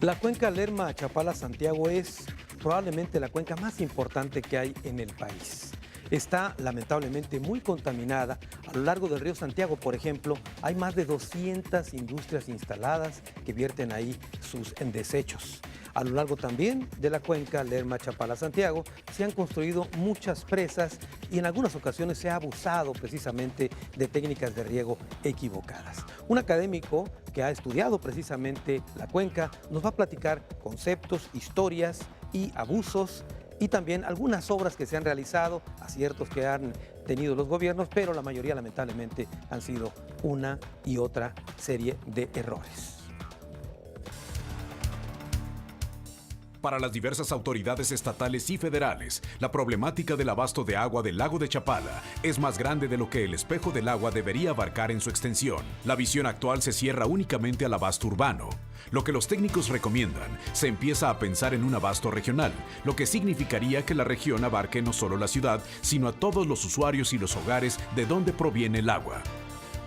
La cuenca Lerma-Chapala-Santiago es probablemente la cuenca más importante que hay en el país. Está lamentablemente muy contaminada. A lo largo del río Santiago, por ejemplo, hay más de 200 industrias instaladas que vierten ahí sus desechos. A lo largo también de la cuenca Lerma-Chapala-Santiago se han construido muchas presas y en algunas ocasiones se ha abusado precisamente de técnicas de riego equivocadas. Un académico que ha estudiado precisamente la cuenca nos va a platicar conceptos, historias y abusos y también algunas obras que se han realizado, aciertos que han tenido los gobiernos, pero la mayoría lamentablemente han sido una y otra serie de errores. Para las diversas autoridades estatales y federales, la problemática del abasto de agua del lago de Chapala es más grande de lo que el espejo del agua debería abarcar en su extensión. La visión actual se cierra únicamente al abasto urbano. Lo que los técnicos recomiendan, se empieza a pensar en un abasto regional, lo que significaría que la región abarque no solo la ciudad, sino a todos los usuarios y los hogares de donde proviene el agua.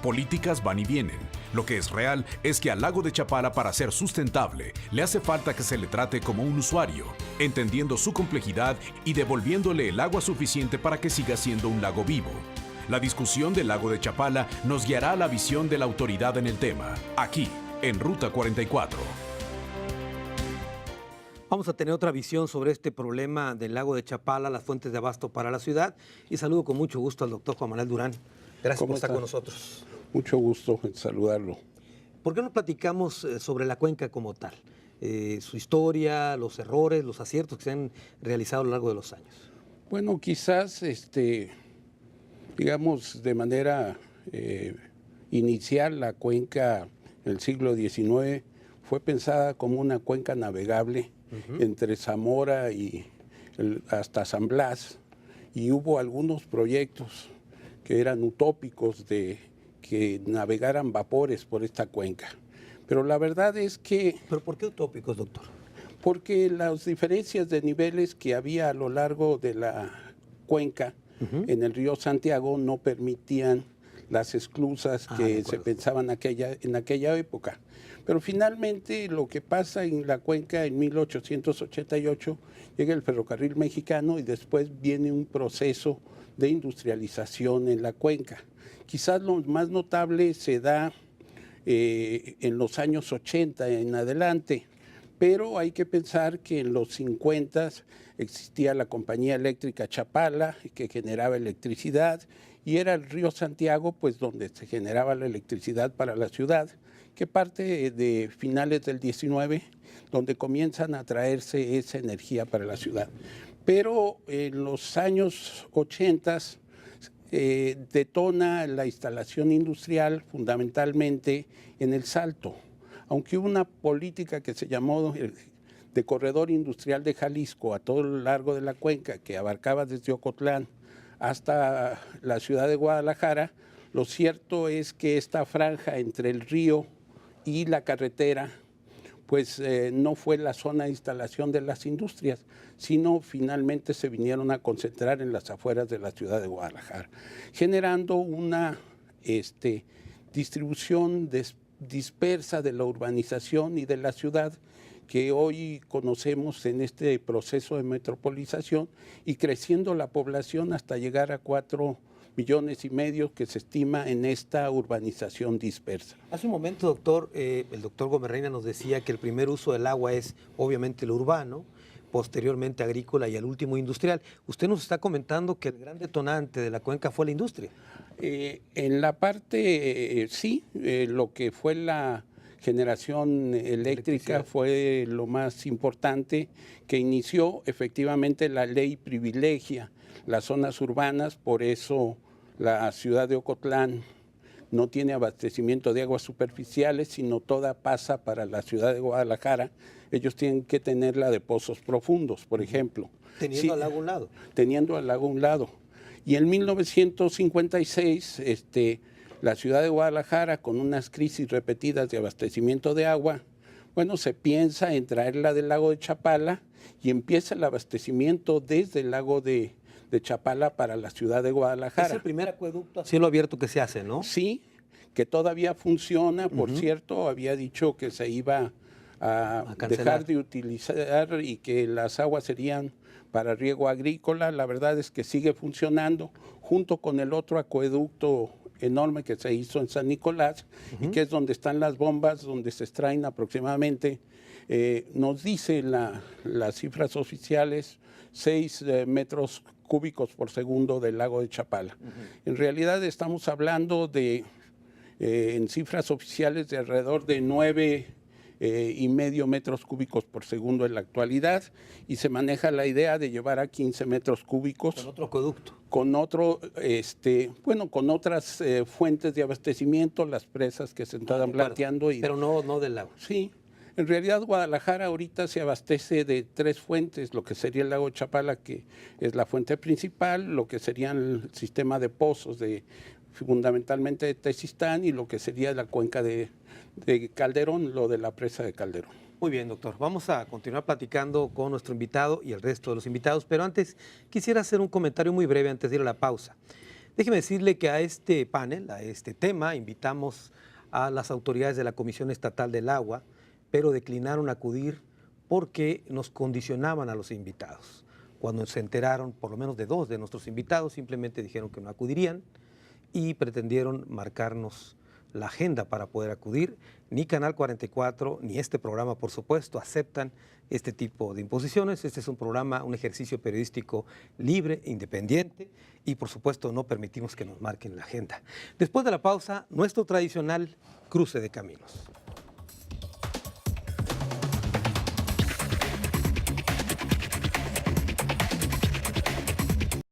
Políticas van y vienen. Lo que es real es que al lago de Chapala, para ser sustentable, le hace falta que se le trate como un usuario, entendiendo su complejidad y devolviéndole el agua suficiente para que siga siendo un lago vivo. La discusión del lago de Chapala nos guiará a la visión de la autoridad en el tema, aquí, en Ruta 44. Vamos a tener otra visión sobre este problema del lago de Chapala, las fuentes de abasto para la ciudad, y saludo con mucho gusto al doctor Juan Manuel Durán. Gracias por estar con nosotros. Mucho gusto en saludarlo. ¿Por qué no platicamos sobre la cuenca como tal? Su historia, los errores, los aciertos que se han realizado a lo largo de los años. Bueno, quizás, digamos, de manera inicial, la cuenca en el siglo XIX fue pensada como una cuenca navegable entre Zamora y hasta San Blas, y hubo algunos proyectos que eran utópicos de que navegaran vapores por esta cuenca. Pero la verdad es que... ¿Pero por qué utópicos, doctor? Porque las diferencias de niveles que había a lo largo de la cuenca en el río Santiago no permitían las esclusas que se pensaban en aquella época. Pero finalmente lo que pasa en la cuenca en 1888, llega el ferrocarril mexicano y después viene un proceso de industrialización en la cuenca. Quizás lo más notable se da en los años 80 en adelante, pero hay que pensar que en los 50 existía la compañía eléctrica Chapala, que generaba electricidad, y era el río Santiago, pues donde se generaba la electricidad para la ciudad, que parte de finales del 19, donde comienzan a traerse esa energía para la ciudad. Pero en los años 80 detona la instalación industrial fundamentalmente en El Salto, aunque hubo una política que se llamó de corredor industrial de Jalisco a todo lo largo de la cuenca, que abarcaba desde Ocotlán hasta la ciudad de Guadalajara. Lo cierto es que esta franja entre el río y la carretera pues no fue la zona de instalación de las industrias, sino finalmente se vinieron a concentrar en las afueras de la ciudad de Guadalajara, generando una distribución dispersa de la urbanización y de la ciudad que hoy conocemos en este proceso de metropolización, y creciendo la población hasta llegar a 4,5 millones que se estima en esta urbanización dispersa. Hace un momento, doctor, el doctor Gómez Reina nos decía que el primer uso del agua es obviamente el urbano, posteriormente agrícola y el último industrial. Usted nos está comentando que el gran detonante de la cuenca fue la industria. En la parte, sí, lo que fue la generación eléctrica fue lo más importante, que inició efectivamente la ley privilegia las zonas urbanas, por eso la ciudad de Ocotlán no tiene abastecimiento de aguas superficiales, sino toda pasa para la ciudad de Guadalajara. Ellos tienen que tenerla de pozos profundos, por ejemplo. Teniendo al lago a un lado. Teniendo al lago a un lado. Y en 1956, la ciudad de Guadalajara, con unas crisis repetidas de abastecimiento de agua, bueno, se piensa en traerla del lago de Chapala y empieza el abastecimiento desde el lago de Chapala para la ciudad de Guadalajara. Es el primer acueducto a cielo abierto que se hace, ¿no? Sí, que todavía funciona. Por cierto, había dicho que se iba a cancelar. dejar de utilizar y que las aguas serían para riego agrícola. La verdad es que sigue funcionando junto con el otro acueducto enorme que se hizo en San Nicolás y que es donde están las bombas, donde se extraen aproximadamente, nos dice las cifras oficiales, 6 metros cúbicos por segundo del lago de Chapala. En realidad estamos hablando de, en cifras oficiales, de alrededor de 9,5 metros cúbicos por segundo en la actualidad, y se maneja la idea de llevar a 15 metros cúbicos. Con otro acueducto. Con otro, con otras fuentes de abastecimiento, las presas que se estaban planteando. Pero no del lago. Sí. En realidad, Guadalajara ahorita se abastece de 3 fuentes, lo que sería el lago Chapala, que es la fuente principal, lo que sería el sistema de pozos, fundamentalmente de Tezistán, y lo que sería la cuenca de Calderón, lo de la presa de Calderón. Muy bien, doctor. Vamos a continuar platicando con nuestro invitado y el resto de los invitados, pero antes quisiera hacer un comentario muy breve antes de ir a la pausa. Déjeme decirle que a este panel, a este tema, invitamos a las autoridades de la Comisión Estatal del Agua, pero declinaron acudir porque nos condicionaban a los invitados. Cuando se enteraron, por lo menos de 2 de nuestros invitados, simplemente dijeron que no acudirían y pretendieron marcarnos la agenda para poder acudir. Ni Canal 44, ni este programa, por supuesto, aceptan este tipo de imposiciones. Este es un programa, un ejercicio periodístico libre, independiente, y por supuesto no permitimos que nos marquen la agenda. Después de la pausa, nuestro tradicional cruce de caminos.